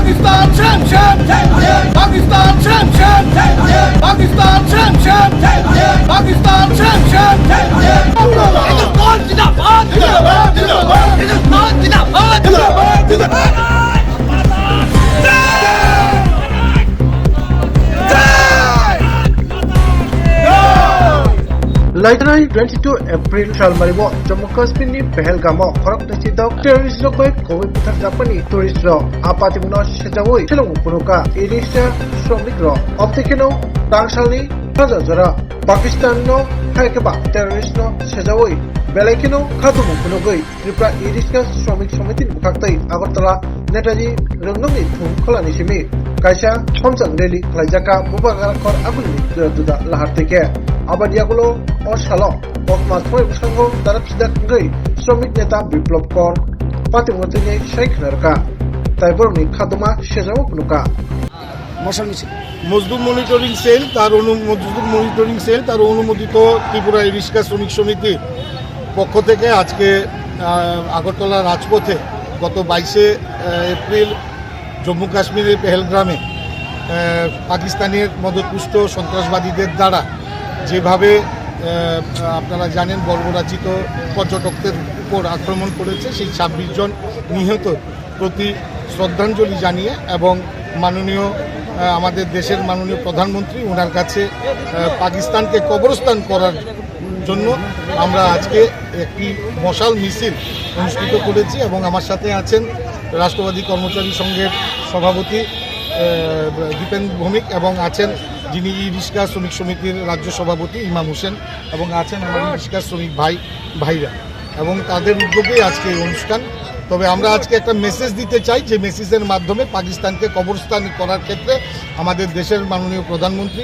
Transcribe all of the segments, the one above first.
Pakistan champ champ, Pakistan champ champ, Pakistan champ champ, Pakistan champ champ. Hindustan zindabad, zindabad, zindabad. Hindustan zindabad, zindabad, zindabad. Laitnai 22 April Shalmaribo Jammu Kashmir ni Pahalgam Korok Nachidok terrorist rokoi Covid putar Japani tourist ro apati muno sejawoi selong punuka Irisa Shomik ro optikeno Tangsalni Hajajara Pakistan no Haikaba terrorist no sejawoi Belaikeno Khatumu punugoi Tripura Irisa Shomik Somitin Bukaktai Agartala Netaji Rongnomni Thum Kholani Simi Kaisa Homjang Rally Khlaijaka Bubagarakor Aguni Duda Laharteke Abadiagulo Oshalo Okma Thoi Busango Darapsidak Ngai Shomik Neta Biplop Kor Patimotine Sheikh Narka Taiborni Khaduma Shejawo Nuka মজদুর monitoring cell তার অনুমোদিত ত্রিপুরা রিক্সা শ্রমিক সমিতির পক্ষ থেকে আজকে আগরতলা রাজপথে গত 22 April Jammu কাশ্মীরের পেহেলগ্রামে পাকিস্তানের মদতপুষ্ট সন্ত্রাসবাদীদের দ্বারা যেভাবে আপনারা জানেন বর্বরাচিত পর্যটকদের উপর আক্রমণ করেছে সেই 26 জন নিহত প্রতি শ্রদ্ধাঞ্জলি জানিয়ে এবং মাননীয় আমাদের দেশের মাননীয় প্রধানমন্ত্রী ওনার কাছে পাকিস্তানকে কবরস্থান করার জন্য আমরা আজকে একটি মশাল মিছিল অনুষ্ঠিত করেছি এবং আমার সাথে আছেন রাষ্ট্রবাদী কর্মচারী সংঘের সভাপতি দীপেন ভৌমিক এবং আছেন যিনি রিক্সা শ্রমিক সমিতির রাজ্য সভাপতি ইমাম হোসেন এবং আছেন আমার রিক্সা শ্রমিক ভাইরা এবং তাদের উদ্যোগেই আজকে এই অনুষ্ঠান। তবে আমরা আজকে একটা মেসেজ দিতে চাই যে মেসেজের মাধ্যমে পাকিস্তানকে কবরস্থান করার ক্ষেত্রে আমাদের দেশের মাননীয় প্রধানমন্ত্রী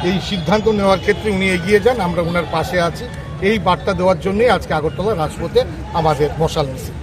এই সিদ্ধান্ত নেওয়ার ক্ষেত্রে উনি এগিয়ে যান, আমরা ওনার পাশে আছি। এই বার্তা দেওয়ার জন্যই আজকে আগরতলা রাজপথে আমাদের মশাল মিছিল।